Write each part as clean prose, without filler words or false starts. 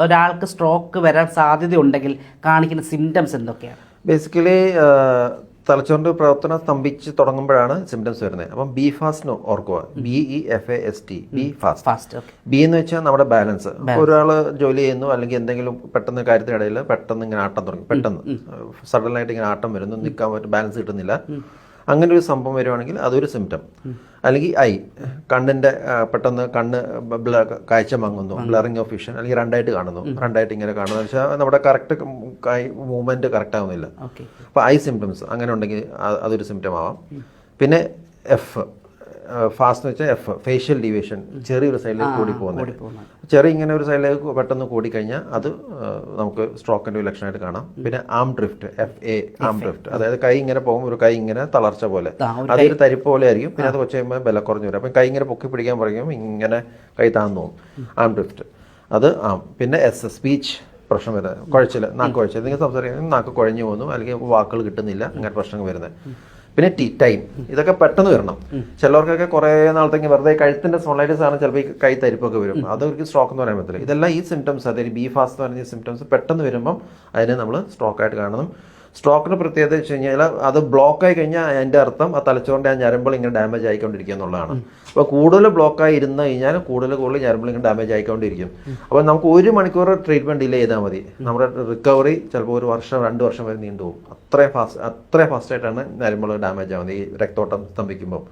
ഒരാൾക്ക് സ്ട്രോക്ക് വരാൻ സാധ്യതയുണ്ടെങ്കിൽ കാണിക്കുന്ന സിംറ്റംസ് എന്തൊക്കെയാണ്? ബേസിക്കലി തലച്ചോറിൻ്റെ പ്രവർത്തനം സ്തംഭിച്ച് തുടങ്ങുമ്പോഴാണ് സിംറ്റംസ് വരുന്നത്. അപ്പം ബി ഫാസ്റ്റ് ഓർക്കുക, BEFAST, ബി ഫാസ്റ്റ്. ബി എന്ന് വെച്ചാൽ നമ്മുടെ ബാലൻസ്. ഒരാൾ ജോലി ചെയ്യുന്നു അല്ലെങ്കിൽ എന്തെങ്കിലും പെട്ടെന്ന് കാര്യത്തിനിടയിൽ പെട്ടെന്ന് ഇങ്ങനെ ആട്ടം തുടങ്ങി, പെട്ടെന്ന് സഡനായിട്ട് ഇങ്ങനെ ആട്ടം വരുന്നു, നിൽക്കാൻ പറ്റും, ബാലൻസ് കിട്ടുന്നില്ല, അങ്ങനെ ഒരു സംഭവം വരുവാണെങ്കിൽ അതൊരു സിംറ്റം. അല്ലെങ്കിൽ കണ്ണിൻ്റെ പെട്ടെന്ന് കണ്ണ് കാഴ്ച മങ്ങുന്നു, ബ്ലറിങ് ഓഫ് വിഷൻ, അല്ലെങ്കിൽ രണ്ടായിട്ട് കാണുന്നു, രണ്ടായിട്ട് ഇങ്ങനെ കാണുന്നു വെച്ചാൽ നമ്മുടെ കറക്റ്റ് മൂവ്മെൻറ്റ് കറക്റ്റ് ആവുന്നില്ല. അപ്പോൾ സിംറ്റംസ് അങ്ങനെ ഉണ്ടെങ്കിൽ അതൊരു സിംറ്റം ആവാം. പിന്നെ ഫാസ്റ്റ് എന്ന് വെച്ചാൽ ഫേഷ്യൽ ഡീവിയേഷൻ, ചെറിയൊരു സൈഡിലേക്ക് കൂടി പോകുന്നത്. ചെറിയ ഇങ്ങനെ ഒരു സൈഡിലേക്ക് പെട്ടെന്ന് കൂടിക്കഴിഞ്ഞാൽ അത് നമുക്ക് സ്ട്രോക്കിൻ്റെ ഒരു ലക്ഷണമായിട്ട് കാണാം. പിന്നെ ആം ഡ്രിഫ്റ്റ്, ആം ഡ്രിഫ്റ്റ്, അതായത് കൈ ഇങ്ങനെ പോകുമ്പോൾ ഒരു കൈ ഇങ്ങനെ തളർച്ച പോലെ, അതൊരു തരിപ്പ് പോലെ ആയിരിക്കും. പിന്നെ അത് കുറച്ച് കഴിയുമ്പോൾ ബലം കുറഞ്ഞു വരും. അപ്പം കൈ ഇങ്ങനെ പൊക്കി പിടിക്കാൻ പറയുമ്പോൾ ഇങ്ങനെ കൈ താന്നു പോകും, ആം ഡ്രിഫ്റ്റ്. അത് പിന്നെ സ്പീച്ച് പ്രശ്നം വരുന്നത്, കുഴച്ചിൽ, നാക്ക് കുഴച്ചിൽ, എന്തെങ്കിലും സംസാരിക്കുന്നത് നാക്ക് കുഴഞ്ഞു പോകുന്നു, അല്ലെങ്കിൽ വാക്കുകൾ കിട്ടുന്നില്ല, അങ്ങനെ പ്രശ്നങ്ങൾ വരുന്നത്. പിന്നെ ടൈം, ഇതൊക്കെ പെട്ടെന്ന് വരണം. ചിലവർക്കൊക്കെ കുറേ നാളത്തേക്ക് വെറുതെ കഴുത്തിൻ്റെ സ്പോണ്ടൈറ്റിസ് ആണ്, ചിലപ്പോൾ ഈ കൈ തരിപ്പൊക്കെ വരും, അതൊരു സ്ട്രോക്ക് എന്ന് പറയാൻ പറ്റില്ല. ഇതെല്ലാം ഈ സിംറ്റംസ്, അതായത് ബി ഫാസ്റ്റ് എന്ന് പറഞ്ഞ സിംറ്റംസ് പെട്ടെന്ന് വരുമ്പം അതിനെ നമ്മൾ സ്ട്രോക്കായിട്ട് കാണണം. സ്ട്രോക്കിന് പ്രത്യേകത വെച്ച് കഴിഞ്ഞാൽ അത് ബ്ലോക്കായി കഴിഞ്ഞാൽ അതിൻ്റെ അർത്ഥം ആ തലച്ചോറിൻ്റെ ആ ഞരമ്പുകൾ ഇങ്ങനെ ഡാമേജ് ആയിക്കൊണ്ടിരിക്കുക എന്നുള്ളതാണ്. അപ്പോൾ കൂടുതൽ ബ്ലോക്കായി ഇരുന്ന് കഴിഞ്ഞാൽ കൂടുതൽ ഞരമ്പുകൾ ഇങ്ങനെ ഡാമേജ് ആയിക്കൊണ്ടിരിക്കും. അപ്പോൾ നമുക്ക് 1 മണിക്കൂർ ട്രീറ്റ്മെൻറ്റ് ഡിലേ ചെയ്താൽ മതി, നമ്മുടെ റിക്കവറി ചിലപ്പോൾ 1 വർഷം 2 വർഷം വരെ നീണ്ടുപോകും. അത്രയും ഫാസ്റ്റായിട്ടാണ് ഞരമ്പുകൾ ഡാമേജ് ആവുന്നത് ഈ രക്തോട്ടം സ്തംഭിക്കുമ്പോൾ.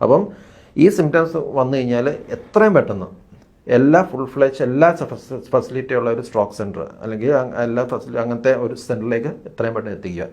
അപ്പം ഈ സിംറ്റംസ് വന്നു കഴിഞ്ഞാൽ എത്രയും പെട്ടെന്ന് എല്ലാ ഫുൾ ഫ്ലെജ് എല്ലാ ഫെസിലിറ്റി ഉള്ള ഒരു സ്ട്രോക്ക് സെൻറ്റർ അല്ലെങ്കിൽ എല്ലാ അങ്ങനത്തെ ഒരു സെൻറ്ററിലേക്ക് എത്രയും പെട്ടെന്ന് എത്തിക്കുക.